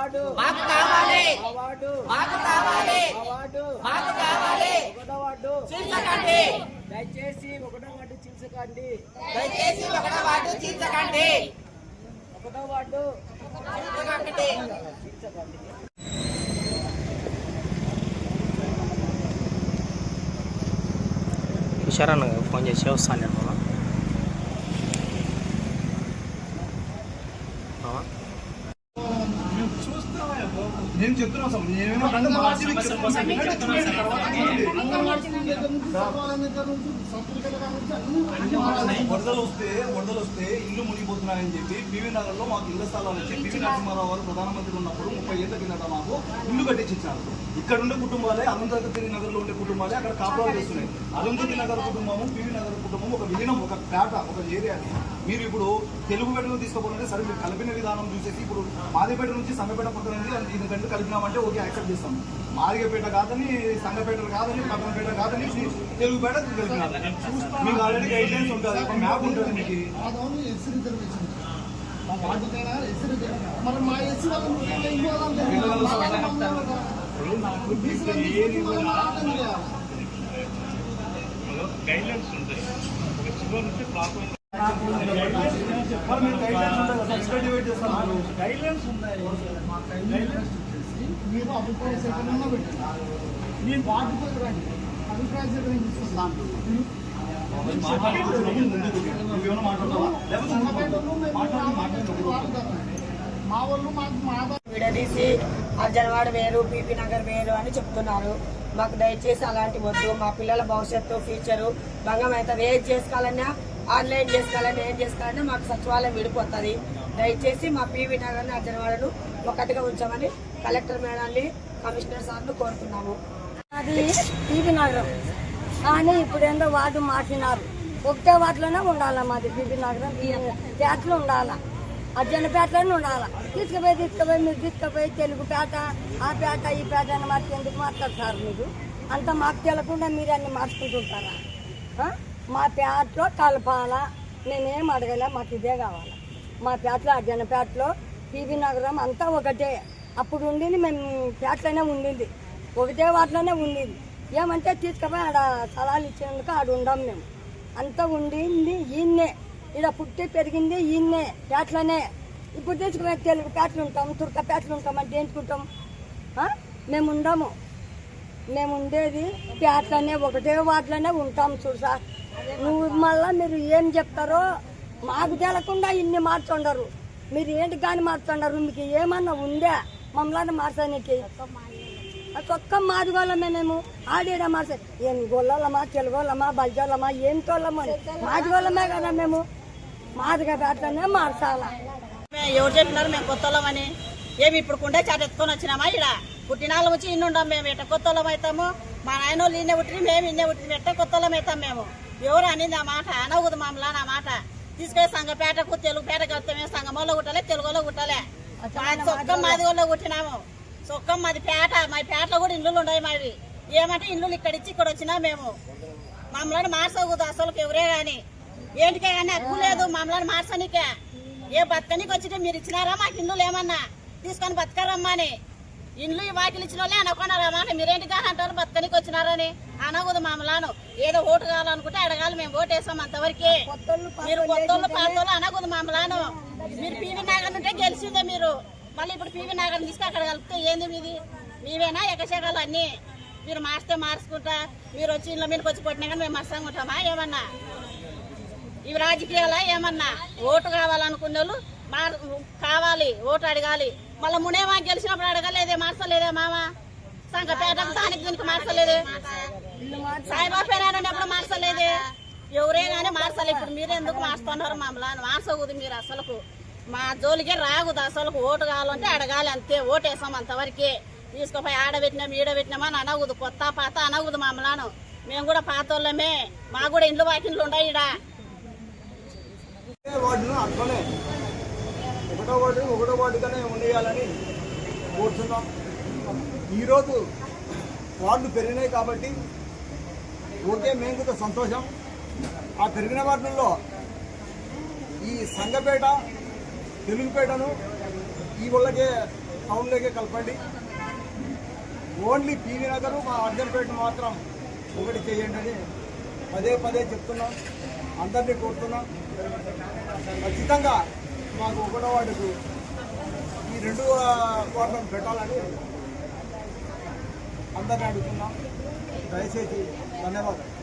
మాకు కావాలి, మాకు కావాలి, మాకు కావాలి. చీల్చకండి, దయచేసి 1వ వార్డు చీల్చకండి, దయచేసి 1వ వార్డు చీల్చకండి, 1వ వార్డు చీల్చకండి. కిషోర్ అన్న ఫోన్ చేసి వస్తాను నేను నేను చెప్తున్నా సార్ వరదలు వస్తే ఇల్లు మునిగిపోతున్నాయని చెప్పి పివి నగర్ లో మాకు ఇళ్ల స్థలాలు వచ్చి పివి నరసింహారావు గారు ప్రధానమంత్రి ఉన్నప్పుడు 30 ఏళ్ల కిందట మాకు ఇల్లు కట్టించారు. ఇక్కడ ఉండే కుటుంబాలే అరుంధతి నగర్ లో ఉండే కుటుంబాలే అక్కడ కాపురాలు చేస్తున్నాయి. అరుంధతి నగర్ కుటుంబము పివి నగర్ కుటుంబం ఒక విలీనం, ఒక పేట, ఒక ఏరియా. మీరు ఇప్పుడు తెలుగుపేటను తీసుకోవాలంటే సరే మీరు కలిపిన విధానం చూసేసి ఇప్పుడు మాదిపేట నుంచి సంగపేట పుట్టినది ఇది రెండు కలిపినామంటే ఓకే యాక్సెప్ట్ చేస్తాం. మాదిగపేట కాదని, సంగపేట కాదని, పట్టణపేట కాదని తెలుగుపేట కలిపినారు. మీకు ఆల్రెడీ గైడ్ లైన్స్ ఉంటుంది, ఒక మ్యాప్ ఉంటుంది మీకు. గైడ్లైన్స్ ఉంటాయి, గైడ్లైన్స్ ఉన్నాయి. మీరు అభిప్రాయ సేకరణ పెట్టండి, నేను వాటితో రండి, అభిప్రాయ సేకరణ తీసుకుంటాను. విడదీసి అర్జన్వాడ వేరు, పీపీ నగర్ వేరు అని చెప్తున్నారు. మాకు దయచేసి అలాంటి వద్దు. మా పిల్లల భవిష్యత్తు, ఫ్యూచరు భంగం అవుతుంది. ఏది చేసుకోవాలన్నా, ఆన్లైన్ చేసుకోవాలన్నా, ఏం చేసుకోవాలన్నా మాకు సచివాలయం విడిపోతుంది. దయచేసి మా పీవీ నగర్ని, అర్జన్వాడను ఒకటిగా ఉంచామని కలెక్టర్ మేడాన్ని, కమిషనర్ సార్ను కోరుతున్నాము. అది పీవీ నగరం కానీ ఇప్పుడు ఏందో వార్డు మార్చినారు. ఒకటే వాటిలోనే ఉండాలా మాది పీవీ నగరం. పేటలో ఉండాలా, అర్జునపేటలోనే ఉండాలా. తీసుకుపోయి మీరు తీసుకుపోయి తెలుగు పేట, ఆ పేట, ఈ పేట అని మార్చి ఎందుకు మాట్లాడతారు? మీరు అంత మాకు తెలకుండా మీరు అన్ని మార్చుకుంటుంటారా? మా పేటలో కలపాలా, నేనేం అడగలే, మాకు ఇదే కావాలా. మా పేటలో, అర్జునపేటలో పీవీ నగరం అంతా ఒకటే. అప్పుడు ఉండింది, మేము పేటలోనే ఉండింది, ఒకటే వాటిలోనే ఉండింది. ఏమంటే తీసుకుపోయి ఆడ స్థలాలు ఇచ్చేందుకు ఆడ ఉండం. మేము అంతా ఉండింది ఈయన్నే, ఇలా పుట్టి పెరిగింది ఈయన్నే, పేటలోనే. ఇప్పుడు తీసుకుపోయి తెలుగు పేటలు ఉంటాం, తుర్క పేటలు ఉంటాం అంటే ఏంటుకుంటాం? మేము ఉండము, మేము ఉండేది పేటలోనే, ఒకటే వాటిలోనే ఉంటాం. చూడు సార్, నువ్వు మళ్ళీ మీరు ఏం చెప్తారో మాకు తెలకుండా ఇన్ని మార్చుండరు. మీరు ఏంటి కానీ మార్చుండరు? మీకు ఏమన్నా ఉందే మమ్మల్ని మార్చడానికి? ఒక్క మాదిగోళ్ళమే మేము, ఆడేడా మార్చ ఏం గొల్లలమా, తెలుగోళ్ళమా, బల్జోళ్ళమా, ఏం తోళ్ళమా? మాదిగోళ్ళమే కదా మేము, మాదిగా పేటలోనే మార్చాలా. ఎవరు చెప్పినారు మేము కొత్తోళ్ళమని? ఏమి ఇప్పుడు కుండే చాట ఎత్తుకొని వచ్చినామా? ఇక్కడ పుట్టినాళ్ళ వచ్చి ఇన్ని ఉండం మేము. ఎట్ట కొత్తోళ్ళం అవుతాము? మా నాయన వాళ్ళు ఇన్నే పుట్టిన, మేము ఇన్నే పుట్టిన, ఎట్ట కొత్తోళ్ళం అవుతాం మేము? ఎవరు అనేది ఆ మాట అనవద్దు మమ్మల్ని. ఆ మాట తీసుకొని సంగపేటకు, తెలుగు పేట కలిపితే మేము సంగమలో కుట్టాలి, తెలుగులో కుట్టాలి. సొక్కం మాదిగోళ్ళలో కుట్టినాము, సొక్కం మాది పేట. మా పేటలో కూడా ఇల్లులు ఉన్నాయి మావి. ఏమంటే ఇల్లులు ఇక్కడ ఇచ్చి ఇక్కడ వచ్చినా మేము. మమ్మల్ని మార్చకూడదు అసలు ఎవరే కానీ, ఏంటికే కానీ హక్కు లేదు మమ్మల్ని మార్చనికే. ఏ బతకనికి వచ్చితే మీరు ఇచ్చినారా మాకు ఇల్లులు? ఏమన్నా తీసుకొని బతకరమ్మా అని ఇండ్లు వాకిలు ఇచ్చిన వాళ్ళే అనుకున్నారమ్మా అని. మీరేంటి కానీ అంటారు బతకనికి వచ్చినారని? అనకూడదు మమ్మల్ని. ఏదో ఓటు కావాలనుకుంటే అడగాలి, మేము ఓటు వేసాం అంతవరకే. మీరు కొత్తోళ్ళు పాతోళ్ళు అనకూడదు మమ్మల్ని. మీరు పీవీ నగర్ నుంటే గెలిచిందే మీరు, మళ్ళీ ఇప్పుడు పీవీ నగర్ తీసుకు అక్కడ కలిపితే ఏంది మీది? మీవేనా ఎకశకాలు అన్నీ? మీరు మార్చితే మార్చుకుంటా, మీరు వచ్చి ఇంట్లో మీదకి వచ్చి కొట్టినా కానీ మేము మత్సంగా ఉంటామా? ఏమన్నా ఇవి రాజకీయాలా? ఏమన్నా ఓటు కావాలనుకునే వాళ్ళు కావాలి, ఓటు అడగాలి. మళ్ళీ మునేమా గెలిచినప్పుడు అడగలేదే, మార్చలేదే మామ? సంగపేటకు దానికి దీనికి మార్చలేదే, సాయిబాబా పేరు ఎప్పుడు మార్చలేదే. ఎవరే కానీ మార్చాలి. ఇప్పుడు మీరు ఎందుకు మార్చుతున్నారు మమ్మల్ని? మార్చకూడదు మీరు అసలుకు, మా జోలికే రాకూడదు అసలుకు. ఓటు కావాలంటే అడగాలి అంతే, ఓటు వేసాం అంతవరకే. తీసుకుపోయి ఆడబెట్టినాం ఈడబెట్టినామని అనకూడదు, కొత్త పాత అనకూడదు మమ్మల్ని. మేము కూడా పాతోళ్ళమే, మాకు కూడా ఇండ్లు వాకిండ్లు ఉన్నాయి. ఈడ వార్డును అట్లనే 1వ వార్డుగానే ఉండేయాలని కోరుతున్నాం. ఈరోజు వార్డులు పెరిగినాయి కాబట్టి ఓకే, మేము కూడా సంతోషం. ఆ పెరిగిన వార్డుల్లో ఈ సంగపేట, తెలుగుపేటను ఈ వాళ్ళకే టౌన్లోకే కలపండి. ఓన్లీ పీవీ నగరు మా అర్జన్పేట మాత్రం ఒకటి చేయండి అని పదే పదే చెప్తున్నాం, అందరినీ కోరుతున్నాం. ఖచ్చితంగా మాకు 1వ వార్డుకు ఈ 2 వార్డులను పెట్టాలని అందరినీ అడుగుతున్నాం. దయచేసి ధన్యవాదాలు.